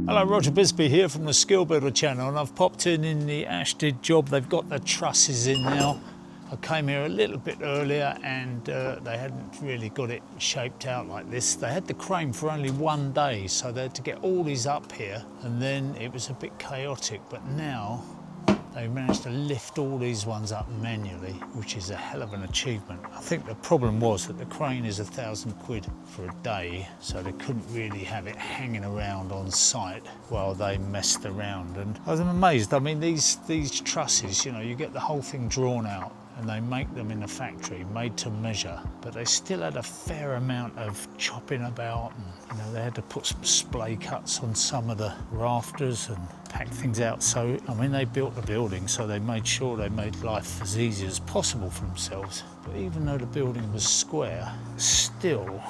Hello, Roger Bisbee here from the Skill Builder channel, and I've popped in the Ashdid job. They've got the trusses in now. I came here a little bit earlier and they hadn't really got it shaped out like this. They had the crane for only one day, so they had to get all these up here, and then it was a bit chaotic, but now they managed to lift all these ones up manually, which is a hell of an achievement. I think the problem was that the crane is £1,000 for a day, so they couldn't really have it hanging around on site while they messed around. And I was amazed. I mean, these trusses, you know, you get the whole thing drawn out and they make them in a factory, made to measure, but they still had a fair amount of chopping about, and you know, they had to put some splay cuts on some of the rafters and pack things out. So I mean, they built the building, so they made sure they made life as easy as possible for themselves. But even though the building was square, still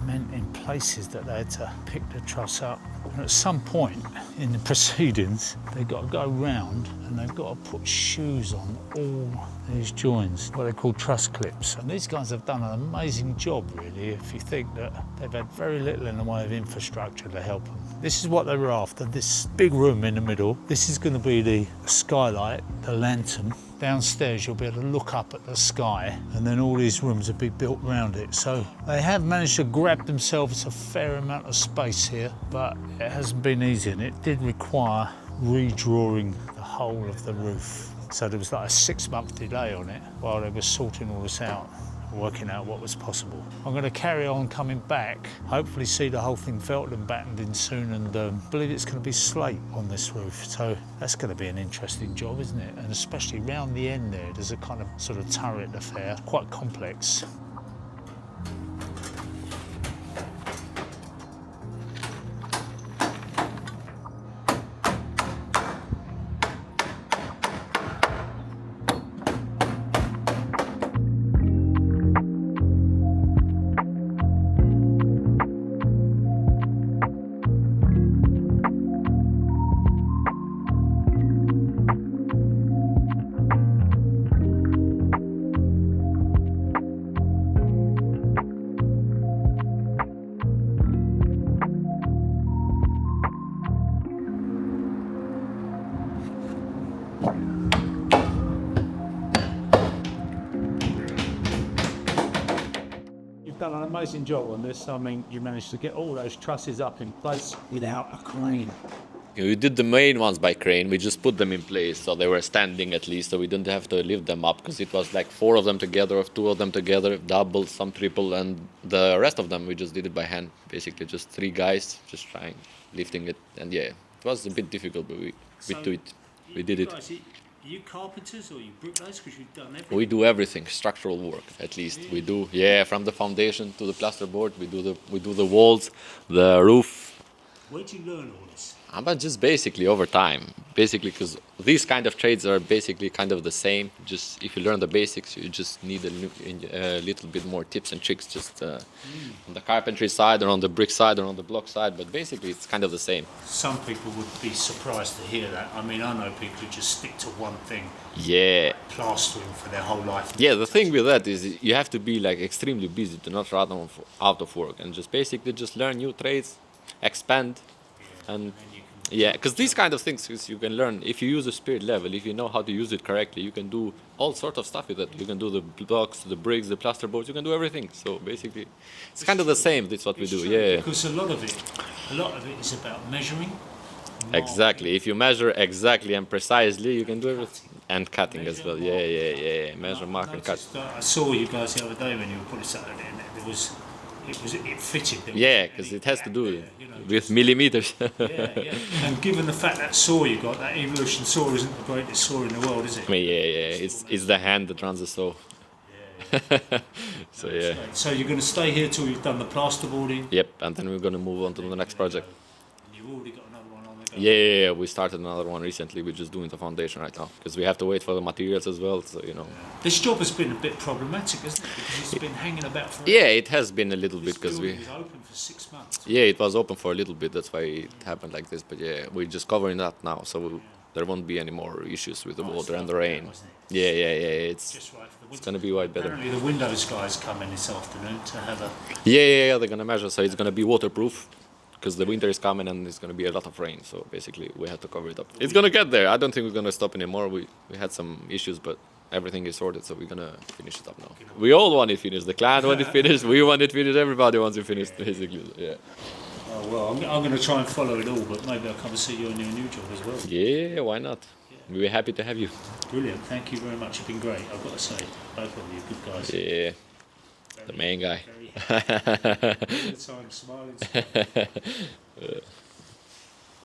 meant in places that they had to pick the truss up. And at some point in the proceedings, they've got to go round and they've got to put shoes on all these joins, what they call truss clips. And these guys have done an amazing job, really, if you think that they've had very little in the way of infrastructure to help them. This is what they were after, this big room in the middle. This is going to be the skylight, the lantern. Downstairs you'll be able to look up at the sky, and then all these rooms will be built around it. So they have managed to grab themselves a fair amount of space here, but it hasn't been easy, and it did require redrawing the whole of the roof. So there was like a 6-month delay on it while they were sorting all this out, working out what was possible. I'm going to carry on coming back, hopefully see the whole thing felted and battened in soon, and I believe it's going to be slate on this roof. So that's going to be an interesting job, isn't it? And especially round the end there, there's a kind of sort of turret affair, quite complex. You've done an amazing job on this. I mean, you managed to get all those trusses up in place without a crane. We did the main ones by crane. We just put them in place so they were standing at least, so we didn't have to lift them up, because it was like 4 of them together or 2 of them together, double, some triple, and the rest of them we just did it by hand. Basically just 3 guys just trying, lifting it, and yeah, it was a bit difficult, but we did it. Are you carpenters or are you bricklayers? Because you've done everything. We do everything, structural work at least. Really? We do, yeah, from the foundation to the plasterboard. We do the walls, the roof. Where did you learn all this? But just basically over time, basically, because these kind of trades are basically kind of the same. Just if you learn the basics, you just need a little bit more tips and tricks, just on the carpentry side or on the brick side or on the block side. But basically, it's kind of the same. Some people would be surprised to hear that. I mean, I know people who just stick to one thing. Yeah. Plastering for their whole life. Yeah, the thing with that is you have to be like extremely busy to not run out of work, and just basically just learn new trades, expand, and yeah, because these kind of things you can learn if you use the spirit level. If you know how to use it correctly, you can do all sorts of stuff with it. You can do the blocks, the bricks, the plasterboards. You can do everything. So basically, it's kind of the same. That's what we do. Yeah. Because a lot of it is about measuring. Exactly. If you measure exactly and precisely, you can do everything. And cutting as well. Yeah. Measure, mark, and cut. I saw you guys the other day when you were putting something in. It fitted. Yeah, because it has to do with millimeters. Yeah. And given the fact that saw you got, that Evolution saw isn't the greatest saw in the world, is it? Yeah. It's the hand that runs the saw. Yeah. So yeah. Great. So you're going to stay here till you've done the plasterboarding? Yep, and then we're going to move on to the next project. And you've already got another one on the go? Yeah, we started another one recently. We're just doing the foundation right now because we have to wait for the materials as well. So This job has been a bit problematic, hasn't it? Because it's been hanging about for. Yeah, it has been a little bit because was open for 6 months. Yeah, it was open for a little bit. That's why it happened like this. But yeah, we're just covering that now, so there won't be any more issues with the water and the rain. Yeah. It's just right for It's gonna be way better. Apparently the Windows guys come in this afternoon to have a... Yeah. They're gonna measure, so it's gonna be waterproof because the winter is coming and it's gonna be a lot of rain. So basically, we had to cover it up. It's gonna get there. I don't think we're gonna stop anymore. We had some issues, but everything is sorted, so we're gonna finish it up now. We all want it finished. The client want it finished. We want it finished. Everybody wants it finished, basically. Yeah. Oh, well, I'm going to try and follow it all, but maybe I'll come and see you on your new job as well. Yeah, why not? We're happy to have you. Brilliant. Thank you very much. You've been great. I've got to say, both of you, good guys. Yeah, the main guy. Very, all the time smiling.